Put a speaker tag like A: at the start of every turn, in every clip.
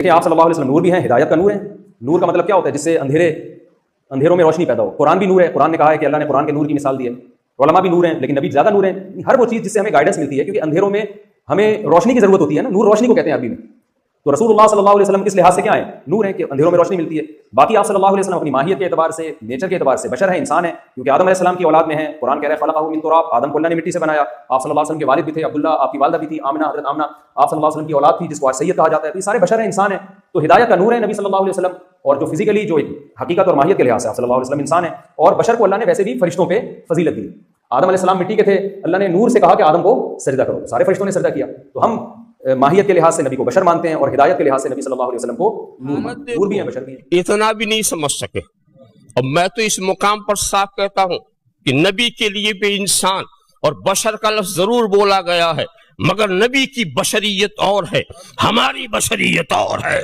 A: دیکھیں آپ صلی اللہ علیہ وسلم نور بھی ہیں، ہدایت کا نور ہے۔ نور کا مطلب کیا ہوتا ہے؟ جس سے اندھیروں میں روشنی پیدا ہو۔ قرآن بھی نور ہے، قرآن نے کہا ہے کہ اللہ نے قرآن کے نور کی مثال دی ہے۔ علماء بھی نور ہیں، لیکن نبی زیادہ نور ہیں۔ ہر وہ چیز جس سے ہمیں گائیڈنس ملتی ہے، کیونکہ اندھیروں میں ہمیں روشنی کی ضرورت ہوتی ہے نا، نور روشنی کو کہتے ہیں عربی میں۔ تو رسول اللہ صلی اللہ علیہ وسلم کس لحاظ سے کیا ہیں؟ نور ہیں کہ اندھیروں میں روشنی ملتی ہے۔ باقی آپ صلی اللہ علیہ وسلم اپنی ماہیت کے اعتبار سے، نیچر کے اعتبار سے بشر ہیں، انسان ہیں، کیونکہ آدم علیہ السلام کی اولاد میں ہیں۔ قرآن کہہ رہا ہے خلقہ من تراب، آدم کو اللہ نے مٹی سے بنایا۔ آپ صلی اللہ علیہ وسلم کے والد بھی تھے عبداللہ، آپ کی والدہ بھی تھی آمنہ، حضرت آمنہ آپ صلی اللہ علیہ وسلم کی اولاد تھی، جس کو آج سید کہا جاتا ہے۔ تو یہ سارے بشر ہیں، انسان ہیں، تو ہدایت کا نور ہے نبی صلی اللہ علیہ وسلم۔ اور جو فزیکلی جو حقیقت اور ماہیت کے لحاظ سے آپ صلی اللہ علیہ وسلم انسان ہیں، اور بشر کو اللہ نے ویسے بھی فرشتوں پہ فضیلت دی۔ آدم علیہ السلام مٹی کے تھے، اللہ نے نور سے کہا کہ آدم کو سجدہ کرو، سارے فرشتوں نے سجدہ کیا۔ تو ہم ماہیت کے لحاظ سے نبی کو بشر مانتے ہیں، اور ہدایت کے لحاظ سے نبی صلی اللہ علیہ وسلم کو نور بھی ہیں، بشر بھی ہیں۔
B: اتنا بھی نہیں سمجھ سکے۔ اور میں تو اس مقام پر صاف کہتا ہوں کہ نبی کے لیے بھی انسان اور بشر کا لفظ ضرور بولا گیا ہے، مگر نبی کی بشریت اور ہے، ہماری بشریت اور ہے۔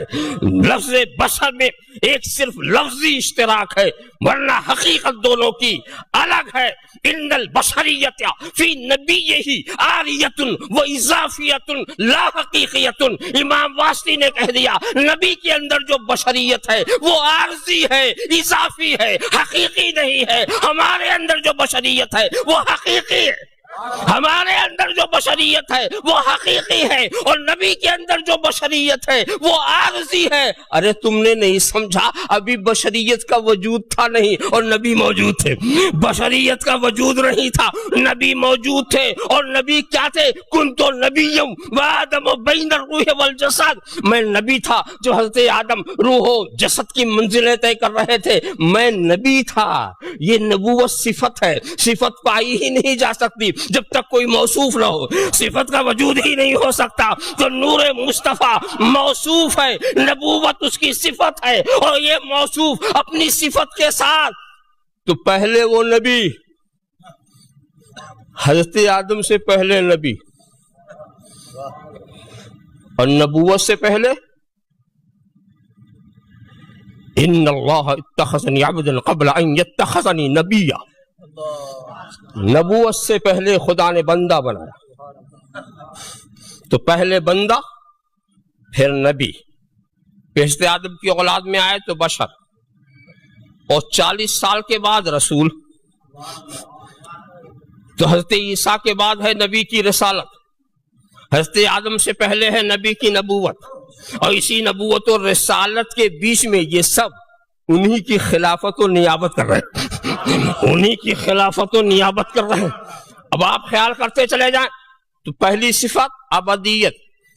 B: لفظ بشر میں ایک صرف لفظی اشتراک ہے، ورنہ حقیقت دونوں کی الگ ہے۔ ان البشریت فی نبیہ عاریۃ و اضافیۃ لا حقیقیۃ۔ امام واسطی نے کہہ دیا نبی کے اندر جو بشریت ہے وہ عارضی ہے، اضافی ہے، حقیقی نہیں ہے۔ ہمارے اندر جو بشریت ہے وہ حقیقی ہے، ہمارے اندر جو بشریت ہے وہ حقیقی ہے، اور نبی کے اندر جو بشریت ہے وہ عارضی ہے۔ ارے تم نے نہیں سمجھا، ابھی بشریت کا وجود تھا نہیں اور نبی موجود تھے۔ بشریت کا وجود نہیں تھا، نبی موجود تھے، اور نبی کیا تھے؟ کنت نبی وآدم بین الروح والجسد۔ میں نبی تھا جو حضرت آدم روح و جسد کی منزلیں طے کر رہے تھے، میں نبی تھا۔ یہ نبوت صفت ہے، صفت پائی ہی نہیں جا سکتی جب تک کوئی موصوف نہ ہو، صفت کا وجود ہی نہیں ہو سکتا۔ تو نور مصطفیٰ موصوف ہے، نبوت اس کی صفت ہے، اور یہ موصوف اپنی صفت کے ساتھ۔ تو پہلے وہ نبی، حضرت آدم سے پہلے نبی، اور نبوت سے پہلے ان اللہ اتخذنی عبدا قبل ان یتخذنی نبیا۔ نبوت سے پہلے خدا نے بندہ بنایا، تو پہلے بندہ پھر نبی، حضرت آدم کی اولاد میں آئے تو بشر، اور 40 سال کے بعد رسول۔ تو حضرت عیسیٰ کے بعد ہے نبی کی رسالت، حضرت آدم سے پہلے ہے نبی کی نبوت، اور اسی نبوت اور رسالت کے بیچ میں یہ سب انہی کی خلافت و نیابت کر رہے ہیں، انہی کی خلافت و نیابت کر رہے ہیں۔ اب آپ خیال کرتے چلے جائیں تو پہلی صفت ابدیت،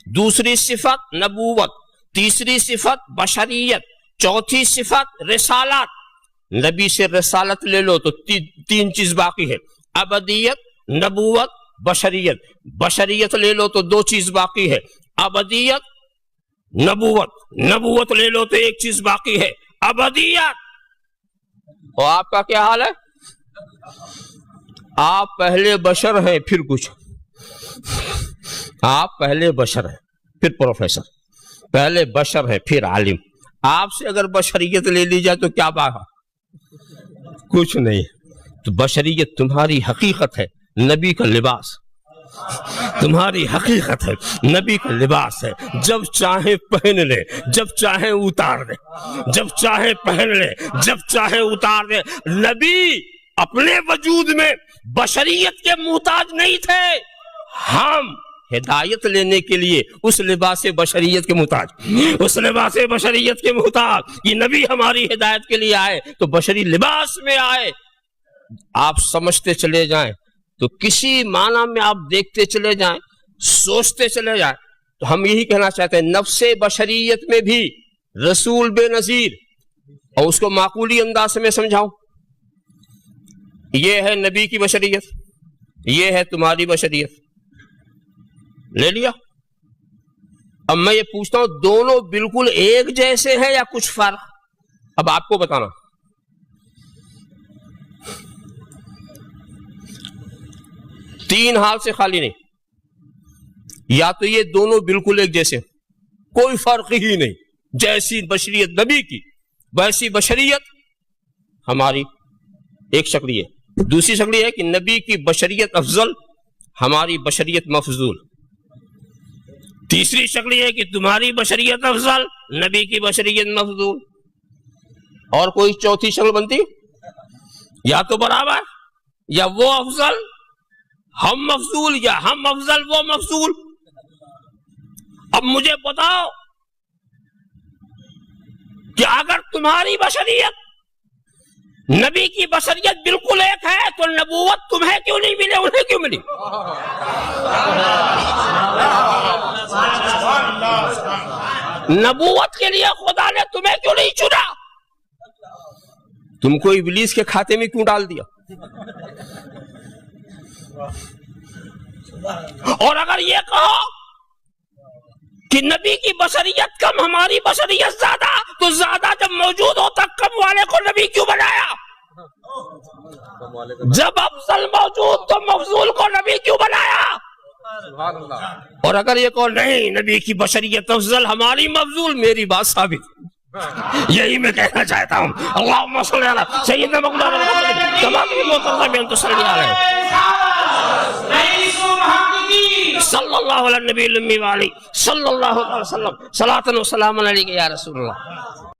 B: دوسری صفت نبوت، تیسری صفت بشریت، چوتھی صفت رسالت۔ نبی سے رسالت لے لو تو تین چیز باقی ہے، ابدیت، نبوت، بشریت۔ بشریت لے لو تو 2 چیز باقی ہے، ابدیت، نبوت۔ نبوت لے لو تو ایک چیز باقی ہے، ابدیت۔ اور آپ کا کیا حال ہے؟ آپ پہلے بشر ہیں پھر کچھ، آپ پہلے بشر ہیں پھر پروفیسر، پہلے بشر ہیں پھر عالم۔ آپ سے اگر بشریت لے لی جائے تو کیا باقا؟ کچھ نہیں۔ تو بشریت تمہاری حقیقت ہے، نبی کا لباس، تمہاری حقیقت ہے، نبی کا لباس ہے۔ جب چاہے پہن لے، جب چاہے اتار دے، جب چاہے پہن لے، جب چاہے اتار دے۔ نبی اپنے وجود میں بشریت کے محتاج نہیں تھے، ہم ہدایت لینے کے لیے اس لباس بشریت کے محتاج، اس لباس بشریت کے محتاج۔ یہ نبی ہماری ہدایت کے لیے آئے تو بشری لباس میں آئے۔ آپ سمجھتے چلے جائیں تو کسی معنی میں آپ دیکھتے چلے جائیں، سوچتے چلے جائیں، تو ہم یہی کہنا چاہتے ہیں نفس بشریت میں بھی رسول بے نظیر۔ اور اس کو معقولی انداز سے میں سمجھاؤں، یہ ہے نبی کی بشریت، یہ ہے تمہاری بشریت، لے لیا۔ اب میں یہ پوچھتا ہوں دونوں بالکل ایک جیسے ہیں یا کچھ فرق؟ اب آپ کو بتانا۔ تین حال سے خالی نہیں، یا تو یہ دونوں بالکل ایک جیسے، کوئی فرق ہی نہیں، جیسی بشریت نبی کی ویسی بشریت ہماری۔ ایک شکل یہ، دوسری شکل یہ ہے کہ نبی کی بشریت افضل، ہماری بشریت مفضول۔ تیسری شکل یہ ہے کہ تمہاری بشریت افضل، نبی کی بشریت مفضول. اور کوئی چوتھی شکل بنتی؟ یا تو برابر، یا وہ افضل ہم مفضول، یا ہم افضل وہ مفضول. اب مجھے بتاؤ کہ اگر تمہاری بشریت نبی کی بشریت بالکل ایک ہے تو نبوت تمہیں کیوں نہیں ملی، انہیں کیوں ملی؟ نبوت کے لیے خدا نے تمہیں کیوں نہیں چنا؟ تم کو ابلیس کے کھاتے میں کیوں ڈال دیا؟ اور اگر یہ کہو کہ نبی کی بشریت کم ہماری بشریت زیادہ، تو زیادہ جب موجود ہوتا کم والے کو نبی کیوں بنایا؟ جب افضل موجود تو مفضول کو نبی کیوں بنایا؟ اور اگر یہ کہو نہیں نبی کی بشریت افضل ہماری مفضول، میری بات ثابت، یہی میں کہنا چاہتا ہوں. اللہم صلی علی سیدنا محمد تمام محترم انت صلی علیہ صلی اللہ علیہ نبی الامی وعلی صلی اللہ علیہ وسلم صلاۃ و سلام علیک یا رسول اللہ.